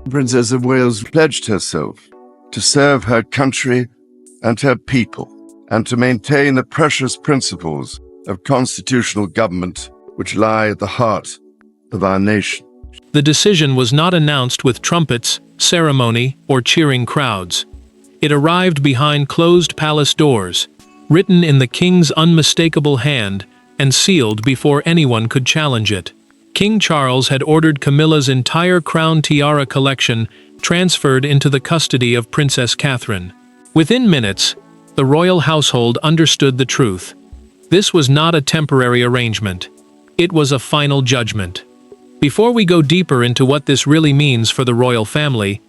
Princess of Wales pledged herself to serve her country and her people, and to maintain the precious principles of constitutional government which lie at the heart of our nation. The decision was not announced with trumpets, ceremony, or cheering crowds. It arrived behind closed palace doors, written in the king's unmistakable hand, and sealed before anyone could challenge it. King Charles had ordered Camilla's entire crown tiara collection transferred into the custody of Princess Catherine. Within minutes, the royal household understood the truth. This was not a temporary arrangement. It was a final judgment. Before we go deeper into what this really means for the royal family,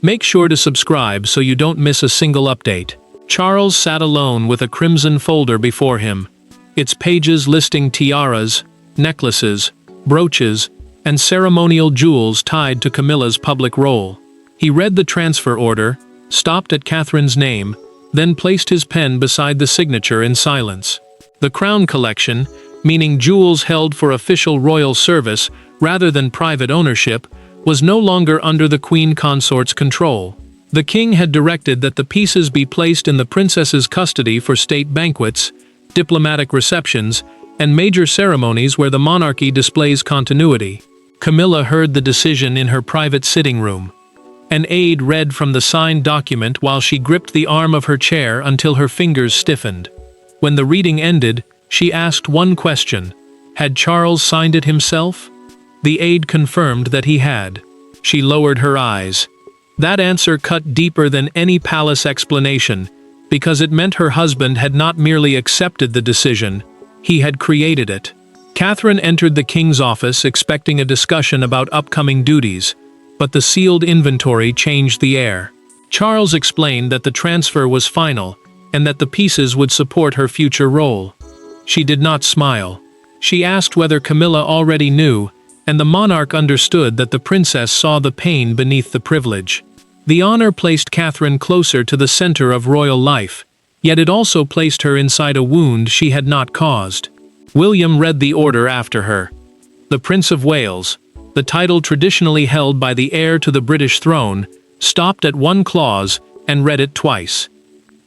make sure to subscribe so you don't miss a single update. Charles sat alone with a crimson folder before him, its pages listing tiaras, necklaces, brooches, and ceremonial jewels tied to Camilla's public role. He read the transfer order, stopped at Catherine's name, then placed his pen beside the signature in silence. The crown collection, meaning jewels held for official royal service rather than private ownership, was no longer under the queen consort's control. The king had directed that the pieces be placed in the princess's custody for state banquets, diplomatic receptions, and major ceremonies where the monarchy displays continuity. Camilla heard the decision in her private sitting room. An aide read from the signed document while she gripped the arm of her chair until her fingers stiffened. When the reading ended, she asked one question: had Charles signed it himself? The aide confirmed that he had. She lowered her eyes. That answer cut deeper than any palace explanation, because it meant her husband had not merely accepted the decision, he had created it. Catherine entered the king's office expecting a discussion about upcoming duties, but the sealed inventory changed the air. Charles explained that the transfer was final, and that the pieces would support her future role. She did not smile. She asked whether Camilla already knew, and the monarch understood that the princess saw the pain beneath the privilege. The honor placed Catherine closer to the center of royal life, yet it also placed her inside a wound she had not caused. William read the order after her. The Prince of Wales, the title traditionally held by the heir to the British throne, stopped at one clause and read it twice.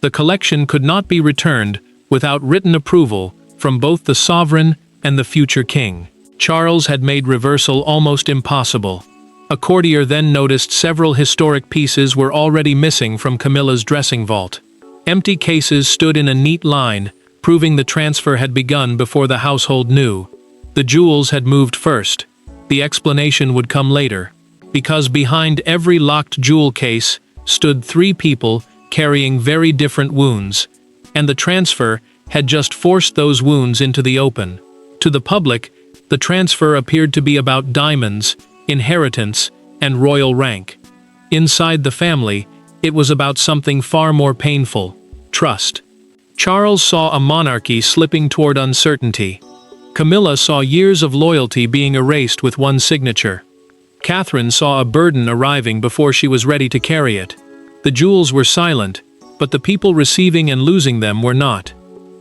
The collection could not be returned without written approval from both the sovereign and the future king. Charles had made reversal almost impossible. A courtier then noticed several historic pieces were already missing from Camilla's dressing vault. Empty cases stood in a neat line, proving the transfer had begun before the household knew. The jewels had moved first. The explanation would come later, because behind every locked jewel case stood 3 people carrying very different wounds, and the transfer had just forced those wounds into the open. To the public, the transfer appeared to be about diamonds, inheritance, and royal rank. Inside the family, it was about something far more painful: trust. Charles saw a monarchy slipping toward uncertainty. Camilla saw years of loyalty being erased with one signature. Catherine saw a burden arriving before she was ready to carry it. The jewels were silent, but the people receiving and losing them were not.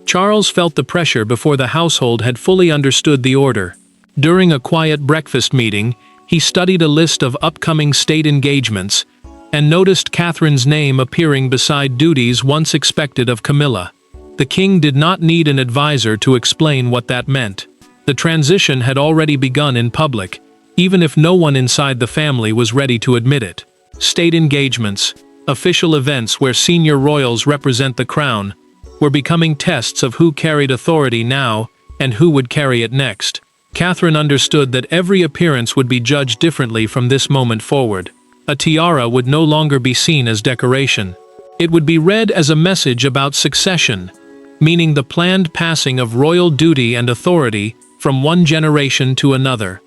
Charles felt the pressure before the household had fully understood the order. During a quiet breakfast meeting, he studied a list of upcoming state engagements and noticed Catherine's name appearing beside duties once expected of Camilla. The king did not need an advisor to explain what that meant. The transition had already begun in public, even if no one inside the family was ready to admit it. State engagements, official events where senior royals represent the crown, were becoming tests of who carried authority now and who would carry it next. Catherine understood that every appearance would be judged differently from this moment forward. A tiara would no longer be seen as decoration. It would be read as a message about succession, meaning the planned passing of royal duty and authority from one generation to another.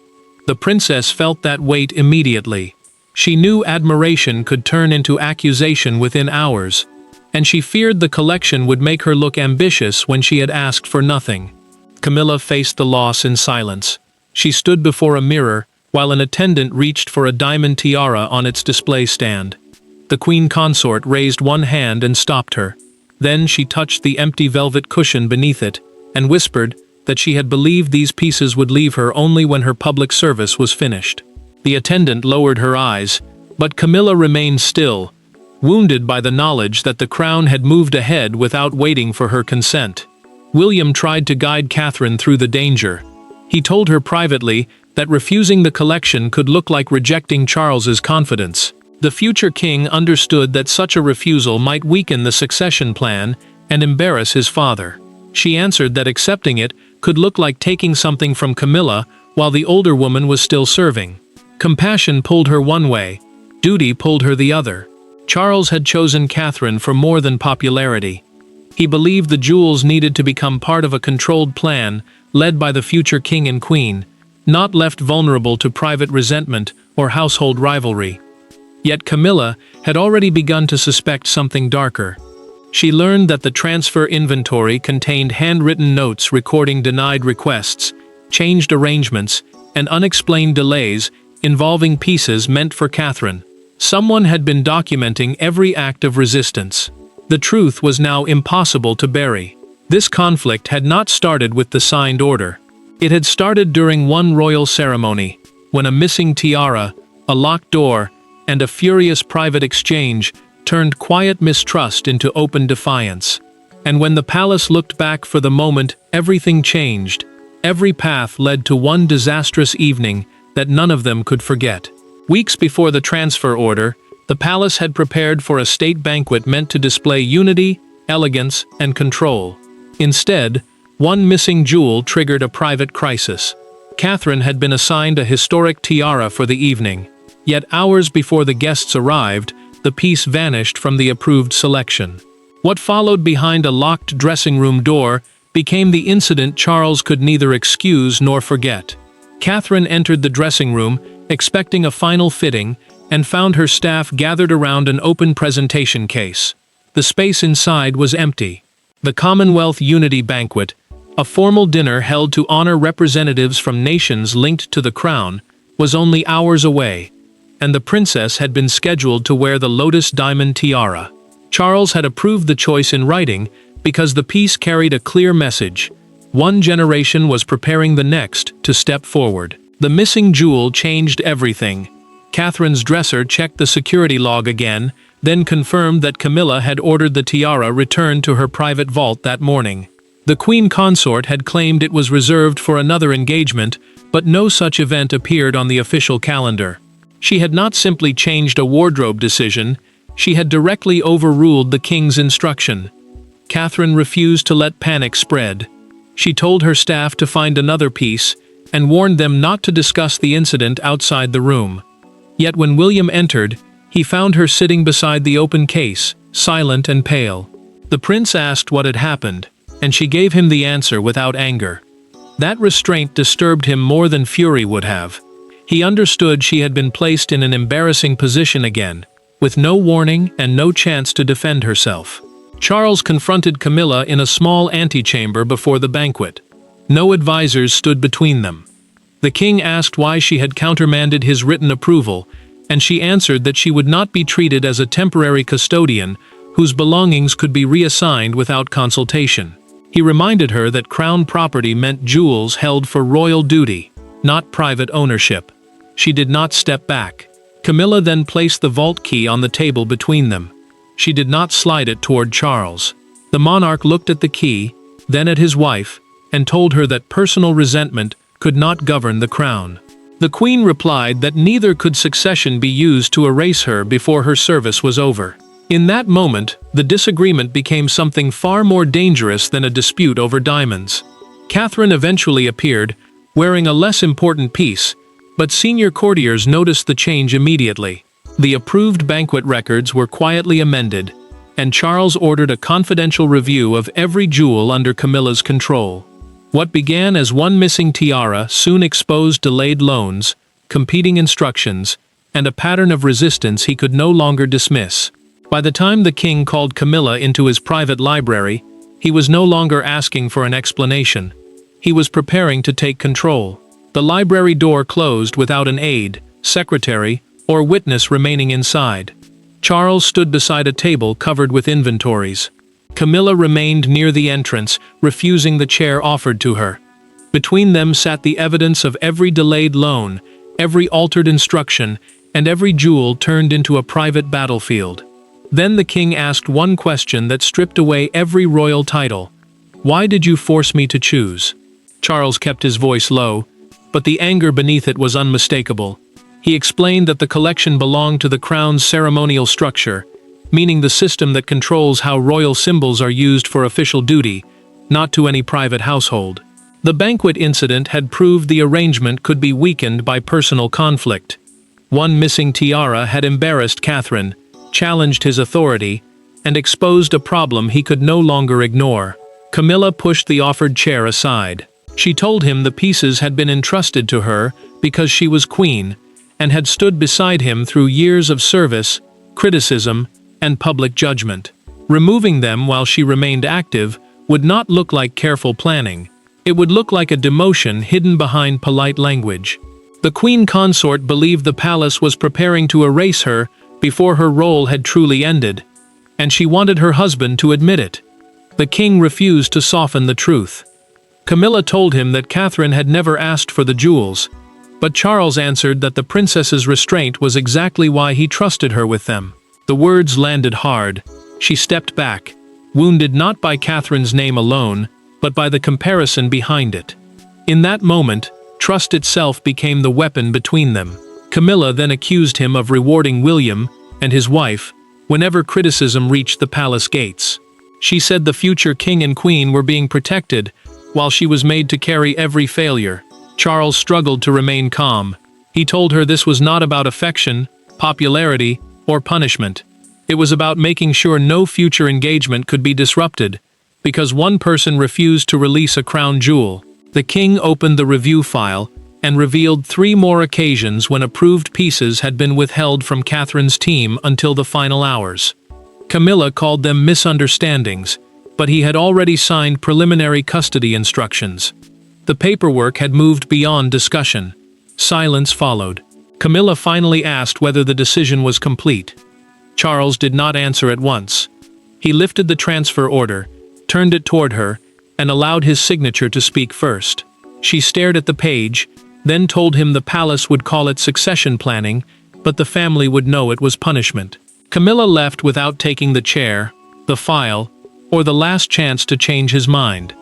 The princess felt that weight immediately. She knew admiration could turn into accusation within hours, and she feared the collection would make her look ambitious when she had asked for nothing. Camilla faced the loss in silence. She stood before a mirror while an attendant reached for a diamond tiara on its display stand. The queen consort raised one hand and stopped her. Then she touched the empty velvet cushion beneath it and whispered that she had believed these pieces would leave her only when her public service was finished. The attendant lowered her eyes, But Camilla remained still, wounded by the knowledge that the crown had moved ahead without waiting for her consent. William tried to guide Catherine through the danger. He told her privately that refusing the collection could look like rejecting Charles's confidence. The future king understood that such a refusal might weaken the succession plan and embarrass his father. She answered that accepting it could look like taking something from Camilla while the older woman was still serving. Compassion pulled her one way, duty pulled her the other. Charles had chosen Catherine for more than popularity. He believed the jewels needed to become part of a controlled plan led by the future king and queen, not left vulnerable to private resentment or household rivalry. Yet Camilla had already begun to suspect something darker. She learned that the transfer inventory contained handwritten notes recording denied requests, changed arrangements, and unexplained delays involving pieces meant for Catherine. Someone had been documenting every act of resistance. The truth was now impossible to bury. This conflict had not started with the signed order. It had started during one royal ceremony, when a missing tiara, a locked door, and a furious private exchange turned quiet mistrust into open defiance. And when the palace looked back for the moment, everything changed. Every path led to one disastrous evening that none of them could forget. Weeks before the transfer order, the palace had prepared for a state banquet meant to display unity, elegance, and control. Instead, one missing jewel triggered a private crisis. Catherine had been assigned a historic tiara for the evening. Yet hours before the guests arrived, the piece vanished from the approved selection. What followed behind a locked dressing room door became the incident Charles could neither excuse nor forget. Catherine entered the dressing room, expecting a final fitting, and found her staff gathered around an open presentation case. The space inside was empty. The Commonwealth Unity Banquet, a formal dinner held to honor representatives from nations linked to the crown, was only hours away, and the princess had been scheduled to wear the lotus diamond tiara. Charles had approved the choice in writing because the piece carried a clear message. One generation was preparing the next to step forward. The missing jewel changed everything. Catherine's dresser checked the security log again, then confirmed that Camilla had ordered the tiara returned to her private vault that morning. The queen consort had claimed it was reserved for another engagement, but no such event appeared on the official calendar. She had not simply changed a wardrobe decision, she had directly overruled the king's instruction. Catherine refused to let panic spread. She told her staff to find another piece, and warned them not to discuss the incident outside the room. Yet when William entered, he found her sitting beside the open case, silent and pale. The prince asked what had happened, and she gave him the answer without anger. That restraint disturbed him more than fury would have. He understood she had been placed in an embarrassing position again, with no warning and no chance to defend herself. Charles confronted Camilla in a small antechamber before the banquet. No advisors stood between them. The king asked why she had countermanded his written approval, and she answered that she would not be treated as a temporary custodian whose belongings could be reassigned without consultation. He reminded her that crown property meant jewels held for royal duty, not private ownership. She did not step back. Camilla then placed the vault key on the table between them. She did not slide it toward Charles. The monarch looked at the key, then at his wife, and told her that personal resentment could not govern the crown. The queen replied that neither could succession be used to erase her before her service was over. In that moment, the disagreement became something far more dangerous than a dispute over diamonds. Catherine eventually appeared, wearing a less important piece, but senior courtiers noticed the change immediately. The approved banquet records were quietly amended, and Charles ordered a confidential review of every jewel under Camilla's control. What began as one missing tiara soon exposed delayed loans, competing instructions, and a pattern of resistance he could no longer dismiss. By the time the king called Camilla into his private library, he was no longer asking for an explanation. He was preparing to take control. The library door closed without an aide, secretary, or witness remaining inside. Charles stood beside a table covered with inventories. Camilla remained near the entrance, refusing the chair offered to her. Between them sat the evidence of every delayed loan, every altered instruction, and every jewel turned into a private battlefield. Then the king asked one question that stripped away every royal title. "Why did you force me to choose?" Charles kept his voice low, but the anger beneath it was unmistakable. He explained that the collection belonged to the crown's ceremonial structure, meaning the system that controls how royal symbols are used for official duty, not to any private household. The banquet incident had proved the arrangement could be weakened by personal conflict. One missing tiara had embarrassed Catherine, challenged his authority, and exposed a problem he could no longer ignore. Camilla pushed the offered chair aside. She told him the pieces had been entrusted to her because she was queen, and had stood beside him through years of service, criticism, and public judgment. Removing them while she remained active would not look like careful planning. It would look like a demotion hidden behind polite language. The queen consort believed the palace was preparing to erase her before her role had truly ended, and she wanted her husband to admit it. The king refused to soften the truth. Camilla told him that Catherine had never asked for the jewels, but Charles answered that the princess's restraint was exactly why he trusted her with them. The words landed hard. She stepped back, wounded not by Catherine's name alone, but by the comparison behind it. In that moment, trust itself became the weapon between them. Camilla then accused him of rewarding William and his wife whenever criticism reached the palace gates. She said the future king and queen were being protected, while she was made to carry every failure. Charles struggled to remain calm. He told her this was not about affection, popularity, or punishment. It was about making sure no future engagement could be disrupted, because one person refused to release a crown jewel. The king opened the review file and revealed 3 more occasions when approved pieces had been withheld from Catherine's team until the final hours. Camilla called them misunderstandings, but he had already signed preliminary custody instructions. The paperwork had moved beyond discussion. Silence followed. Camilla finally asked whether the decision was complete. Charles did not answer at once. He lifted the transfer order, turned it toward her, and allowed his signature to speak first. She stared at the page, then told him the palace would call it succession planning, but the family would know it was punishment. Camilla left without taking the chair, the file, or the last chance to change his mind.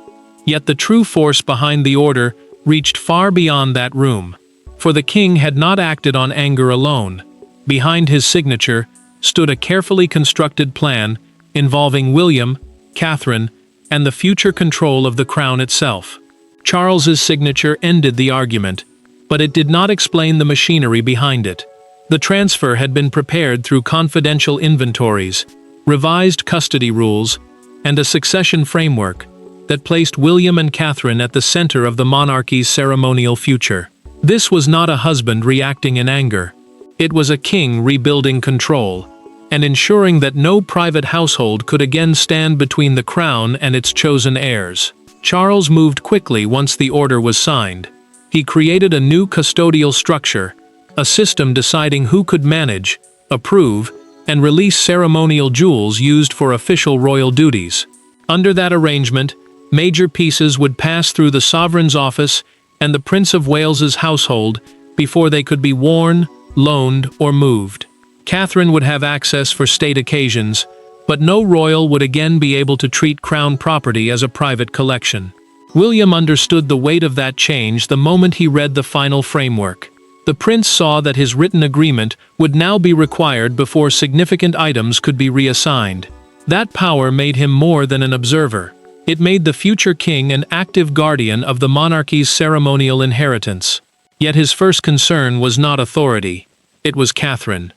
Yet the true force behind the order reached far beyond that room. For the king had not acted on anger alone. Behind his signature stood a carefully constructed plan involving William, Catherine, and the future control of the crown itself. Charles's signature ended the argument, but it did not explain the machinery behind it. The transfer had been prepared through confidential inventories, revised custody rules, and a succession framework that placed William and Catherine at the center of the monarchy's ceremonial future. This was not a husband reacting in anger. It was a king rebuilding control, and ensuring that no private household could again stand between the crown and its chosen heirs. Charles moved quickly once the order was signed. He created a new custodial structure, a system deciding who could manage, approve, and release ceremonial jewels used for official royal duties. Under that arrangement, major pieces would pass through the sovereign's office and the Prince of Wales's household before they could be worn, loaned, or moved. Catherine would have access for state occasions, but no royal would again be able to treat crown property as a private collection. William understood the weight of that change the moment he read the final framework. The prince saw that his written agreement would now be required before significant items could be reassigned. That power made him more than an observer. It made the future king an active guardian of the monarchy's ceremonial inheritance. Yet his first concern was not authority. It was Catherine.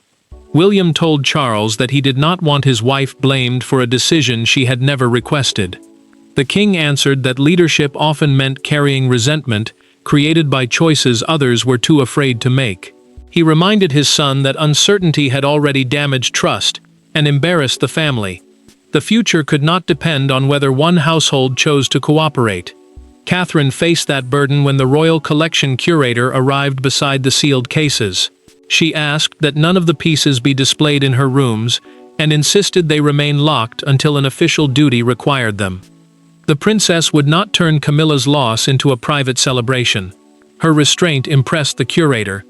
William told Charles that he did not want his wife blamed for a decision she had never requested. The king answered that leadership often meant carrying resentment created by choices others were too afraid to make. He reminded his son that uncertainty had already damaged trust and embarrassed the family. The future could not depend on whether one household chose to cooperate. Catherine faced that burden when the royal collection curator arrived beside the sealed cases. She asked that none of the pieces be displayed in her rooms and insisted they remain locked until an official duty required them. The princess would not turn Camilla's loss into a private celebration. Her restraint impressed the curator,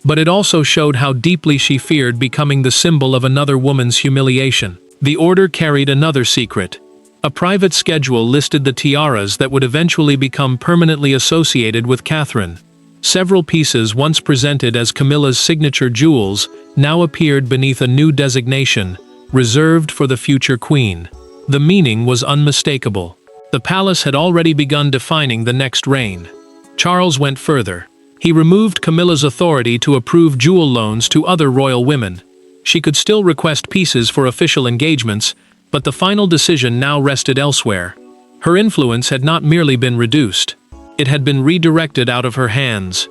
but it also showed how deeply she feared becoming the symbol of another woman's humiliation. The order carried another secret. A private schedule listed the tiaras that would eventually become permanently associated with Catherine. Several pieces once presented as Camilla's signature jewels now appeared beneath a new designation, reserved for the future queen. The meaning was unmistakable. The palace had already begun defining the next reign. Charles went further. He removed Camilla's authority to approve jewel loans to other royal women. She could still request pieces for official engagements, but the final decision now rested elsewhere. Her influence had not merely been reduced. It had been redirected out of her hands.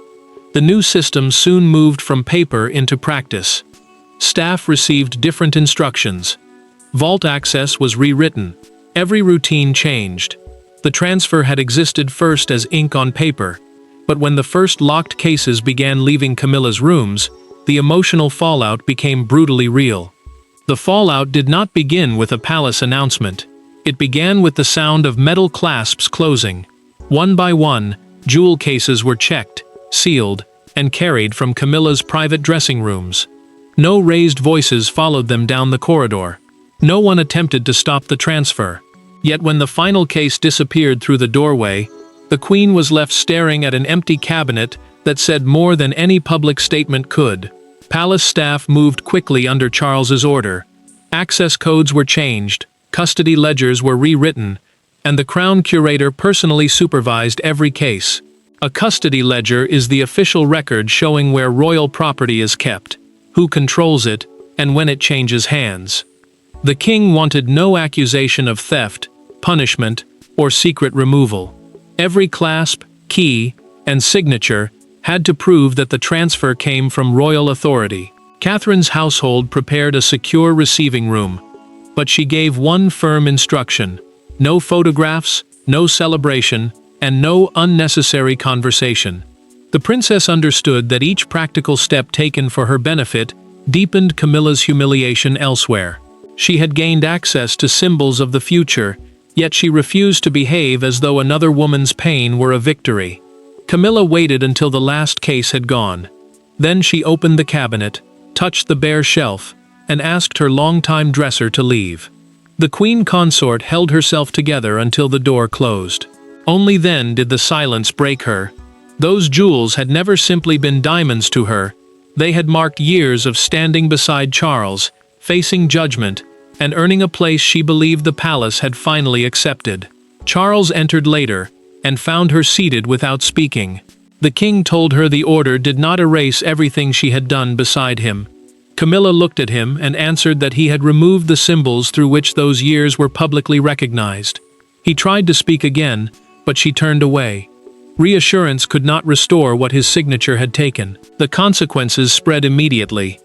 The new system soon moved from paper into practice. Staff received different instructions. Vault access was rewritten. Every routine changed. The transfer had existed first as ink on paper, but when the first locked cases began leaving Camilla's rooms, the emotional fallout became brutally real. The fallout did not begin with a palace announcement. It began with the sound of metal clasps closing. One by one, jewel cases were checked, sealed, and carried from Camilla's private dressing rooms. No raised voices followed them down the corridor. No one attempted to stop the transfer. Yet when the final case disappeared through the doorway, the queen was left staring at an empty cabinet that said more than any public statement could. Palace staff moved quickly under Charles's order. Access codes were changed, custody ledgers were rewritten, and the crown curator personally supervised every case. A custody ledger is the official record showing where royal property is kept, who controls it, and when it changes hands. The king wanted no accusation of theft, punishment, or secret removal. Every clasp, key, and signature had to prove that the transfer came from royal authority. Catherine's household prepared a secure receiving room, but she gave one firm instruction: no photographs, no celebration, and no unnecessary conversation. The princess understood that each practical step taken for her benefit deepened Camilla's humiliation elsewhere. She had gained access to symbols of the future, yet she refused to behave as though another woman's pain were a victory. Camilla waited until the last case had gone. Then she opened the cabinet, touched the bare shelf, and asked her longtime dresser to leave. The queen consort held herself together until the door closed. Only then did the silence break her. Those jewels had never simply been diamonds to her. They had marked years of standing beside Charles, facing judgment, and earning a place she believed the palace had finally accepted. Charles entered later, and found her seated without speaking. The king told her the order did not erase everything she had done beside him. Camilla looked at him and answered that he had removed the symbols through which those years were publicly recognized. He tried to speak again, but she turned away. Reassurance could not restore what his signature had taken. The consequences spread immediately.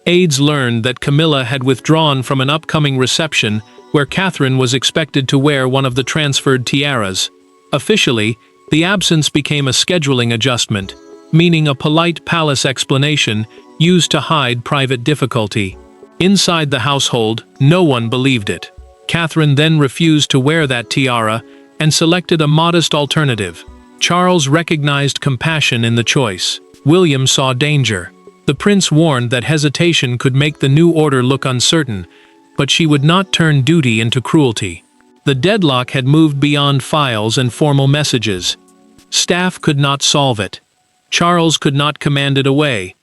Aides learned that Camilla had withdrawn from an upcoming reception where Catherine was expected to wear one of the transferred tiaras. Officially, the absence became a scheduling adjustment, meaning a polite palace explanation used to hide private difficulty. Inside the household, no one believed it. Catherine then refused to wear that tiara and selected a modest alternative. Charles recognized compassion in the choice. William saw danger. The prince warned that hesitation could make the new order look uncertain, but she would not turn duty into cruelty. The deadlock had moved beyond files and formal messages. Staff could not solve it. Charles could not command it away.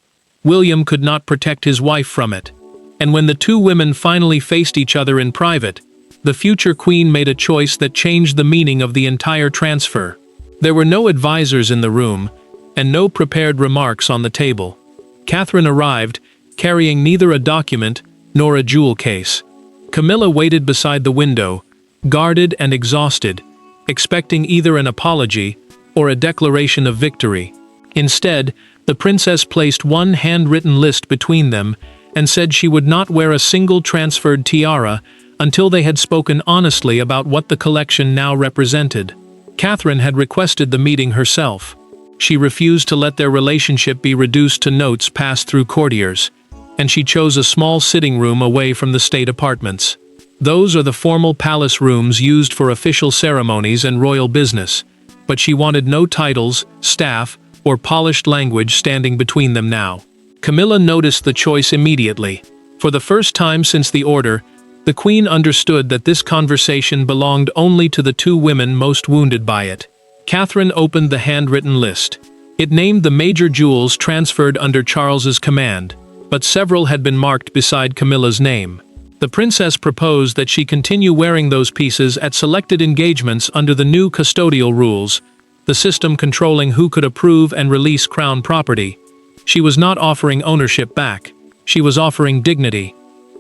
William could not protect his wife from it. And when the two women finally faced each other in private, the future queen made a choice that changed the meaning of the entire transfer. There were no advisors in the room, and no prepared remarks on the table. Catherine arrived, carrying neither a document nor a jewel case. Camilla waited beside the window, guarded and exhausted, expecting either an apology or a declaration of victory. Instead, the princess placed one handwritten list between them and said she would not wear a single transferred tiara until they had spoken honestly about what the collection now represented. Catherine had requested the meeting herself. She refused to let their relationship be reduced to notes passed through courtiers, and she chose a small sitting room away from the state apartments. Those are the formal palace rooms used for official ceremonies and royal business, but she wanted no titles, staff, or polished language standing between them now. Camilla noticed the choice immediately. For the first time since the order, the queen understood that this conversation belonged only to the two women most wounded by it. Catherine opened the handwritten list. It named the major jewels transferred under Charles's command, but several had been marked beside Camilla's name. The princess proposed that she continue wearing those pieces at selected engagements under the new custodial rules, the system controlling who could approve and release crown property. She was not offering ownership back. She was offering dignity.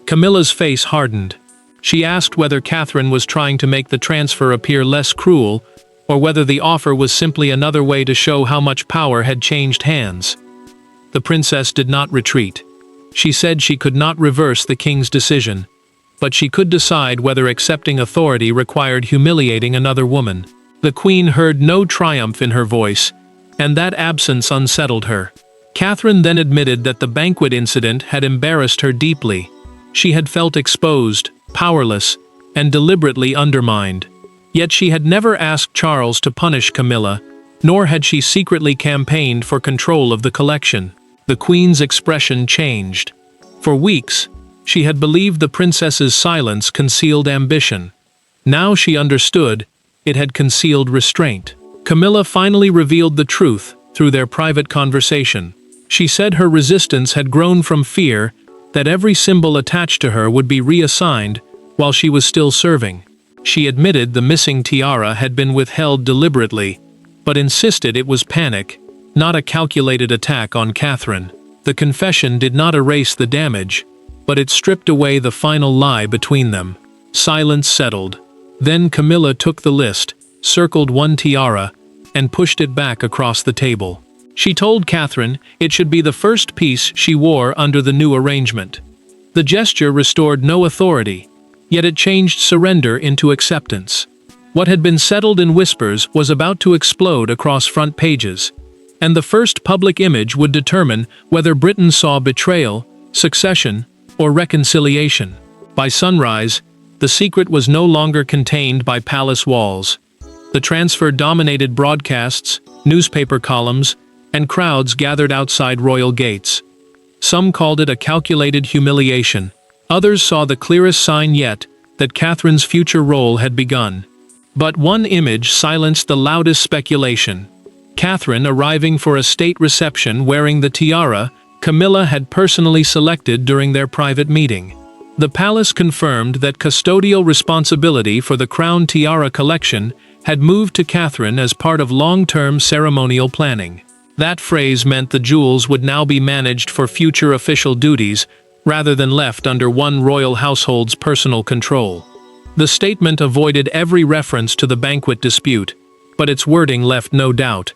Camilla's face hardened. She asked whether Catherine was trying to make the transfer appear less cruel, or whether the offer was simply another way to show how much power had changed hands. The princess did not retreat. She said she could not reverse the king's decision, but she could decide whether accepting authority required humiliating another woman. The queen heard no triumph in her voice, and that absence unsettled her. Catherine then admitted that the banquet incident had embarrassed her deeply. She had felt exposed, powerless, and deliberately undermined. Yet she had never asked Charles to punish Camilla, nor had she secretly campaigned for control of the collection. The queen's expression changed. For weeks, she had believed the princess's silence concealed ambition. Now she understood it had concealed restraint. Camilla finally revealed the truth through their private conversation. She said her resistance had grown from fear that every symbol attached to her would be reassigned while she was still serving. She admitted the missing tiara had been withheld deliberately, but insisted it was panic, not a calculated attack on Catherine. The confession did not erase the damage, but it stripped away the final lie between them. Silence settled. Then Camilla took the list, circled one tiara, and pushed it back across the table. She told Catherine it should be the first piece she wore under the new arrangement. The gesture restored no authority, yet it changed surrender into acceptance. What had been settled in whispers was about to explode across front pages, and the first public image would determine whether Britain saw betrayal, succession, or reconciliation. By sunrise, the secret was no longer contained by palace walls. The transfer dominated broadcasts, newspaper columns, and crowds gathered outside royal gates. Some called it a calculated humiliation. Others saw the clearest sign yet that Catherine's future role had begun. But one image silenced the loudest speculation. Catherine arriving for a state reception wearing the tiara Camilla had personally selected during their private meeting. The palace confirmed that custodial responsibility for the crown tiara collection had moved to Catherine as part of long-term ceremonial planning. That phrase meant the jewels would now be managed for future official duties, rather than left under one royal household's personal control. The statement avoided every reference to the banquet dispute, but its wording left no doubt.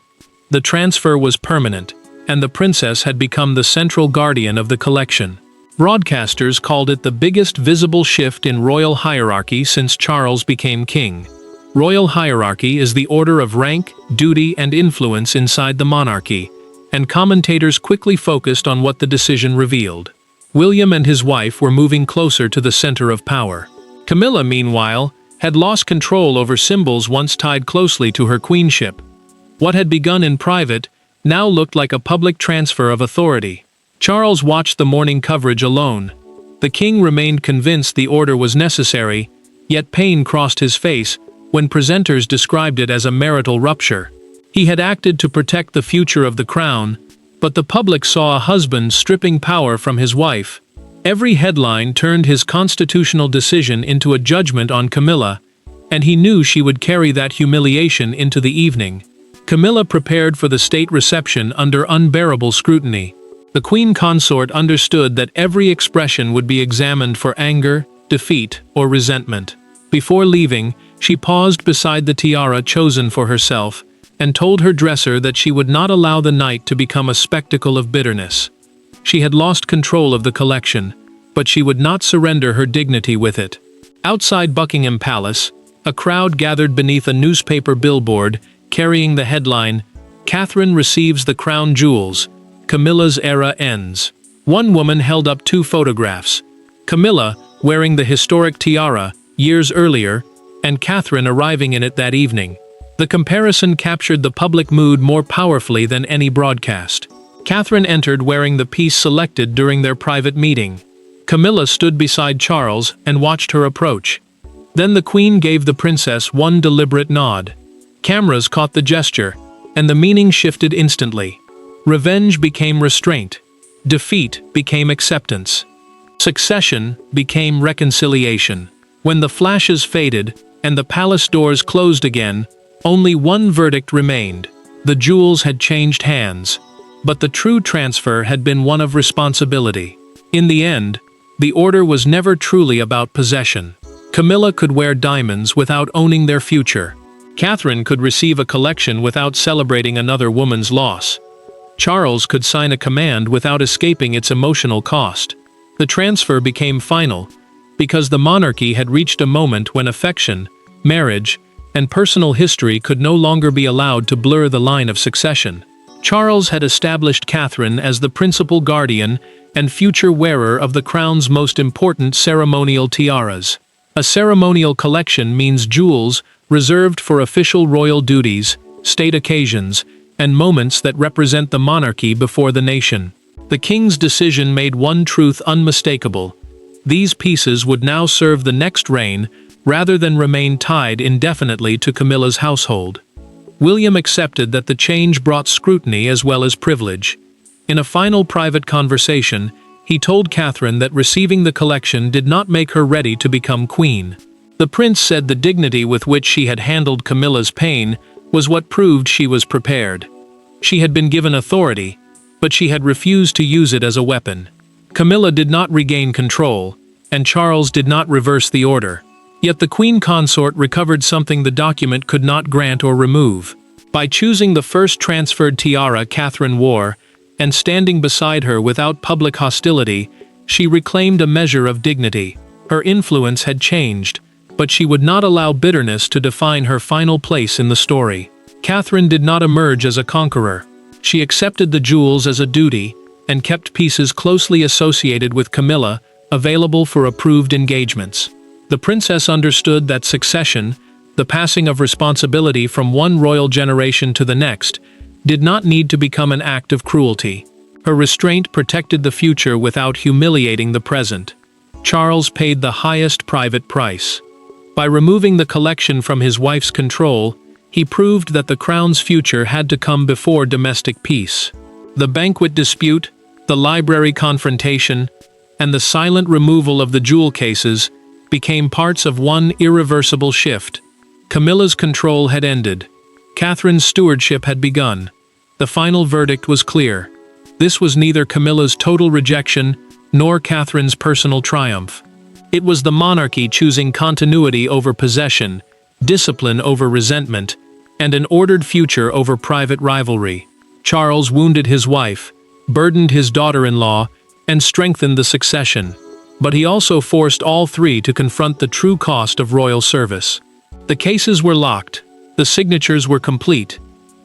The transfer was permanent, and the princess had become the central guardian of the collection. Broadcasters called it the biggest visible shift in royal hierarchy since Charles became king. Royal hierarchy is the order of rank, duty, and influence inside the monarchy, and commentators quickly focused on what the decision revealed. William and his wife were moving closer to the center of power. Camilla, meanwhile, had lost control over symbols once tied closely to her queenship. What had begun in private now looked like a public transfer of authority. Charles watched the morning coverage alone. The king remained convinced the order was necessary, yet pain crossed his face when presenters described it as a marital rupture. He had acted to protect the future of the crown, but the public saw a husband stripping power from his wife. Every headline turned his constitutional decision into a judgment on Camilla, and he knew she would carry that humiliation into the evening. Camilla prepared for the state reception under unbearable scrutiny. The queen consort understood that every expression would be examined for anger, defeat, or resentment. Before leaving, she paused beside the tiara chosen for herself and told her dresser that she would not allow the night to become a spectacle of bitterness. She had lost control of the collection, but she would not surrender her dignity with it. Outside Buckingham Palace, a crowd gathered beneath a newspaper billboard carrying the headline, "Catherine receives the crown jewels. Camilla's era ends." One woman held up two photographs. Camilla, wearing the historic tiara years earlier, and Catherine arriving in it that evening. The comparison captured the public mood more powerfully than any broadcast. Catherine entered wearing the piece selected during their private meeting. Camilla stood beside Charles and watched her approach. Then the Queen gave the princess one deliberate nod. Cameras caught the gesture, and the meaning shifted instantly. Revenge became restraint. Defeat became acceptance. Succession became reconciliation. When the flashes faded and the palace doors closed again, only one verdict remained. The jewels had changed hands, but the true transfer had been one of responsibility. In the end, the order was never truly about possession. Camilla could wear diamonds without owning their future. Catherine could receive a collection without celebrating another woman's loss. Charles could sign a command without escaping its emotional cost. The transfer became final, because the monarchy had reached a moment when affection, marriage, and personal history could no longer be allowed to blur the line of succession. Charles had established Catherine as the principal guardian and future wearer of the crown's most important ceremonial tiaras. A ceremonial collection means jewels reserved for official royal duties, state occasions, and moments that represent the monarchy before the nation. The king's decision made one truth unmistakable: these pieces would now serve the next reign rather than remain tied indefinitely to Camilla's household. William accepted that the change brought scrutiny as well as privilege. In a final private conversation, he told Catherine that receiving the collection did not make her ready to become queen. The prince said the dignity with which she had handled Camilla's pain was what proved she was prepared. She had been given authority, but she had refused to use it as a weapon. Camilla did not regain control, and Charles did not reverse the order. Yet the queen consort recovered something the document could not grant or remove. By choosing the first transferred tiara Catherine wore, and standing beside her without public hostility, she reclaimed a measure of dignity. Her influence had changed, but she would not allow bitterness to define her final place in the story. Catherine did not emerge as a conqueror. She accepted the jewels as a duty, and kept pieces closely associated with Camilla, available for approved engagements. The princess understood that succession, the passing of responsibility from one royal generation to the next, did not need to become an act of cruelty. Her restraint protected the future without humiliating the present. Charles paid the highest private price. By removing the collection from his wife's control, he proved that the crown's future had to come before domestic peace. The banquet dispute, the library confrontation, and the silent removal of the jewel cases became parts of one irreversible shift. Camilla's control had ended. Catherine's stewardship had begun. The final verdict was clear. This was neither Camilla's total rejection nor Catherine's personal triumph. It was the monarchy choosing continuity over possession, discipline over resentment, and an ordered future over private rivalry. Charles wounded his wife, burdened his daughter-in-law, and strengthened the succession. But he also forced all three to confront the true cost of royal service. The cases were locked, the signatures were complete,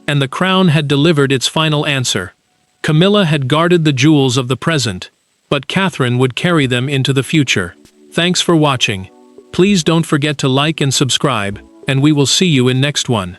and the crown had delivered its final answer. Camilla had guarded the jewels of the present, but Catherine would carry them into the future. Thanks for watching. Please don't forget to like and subscribe, and we will see you in next one.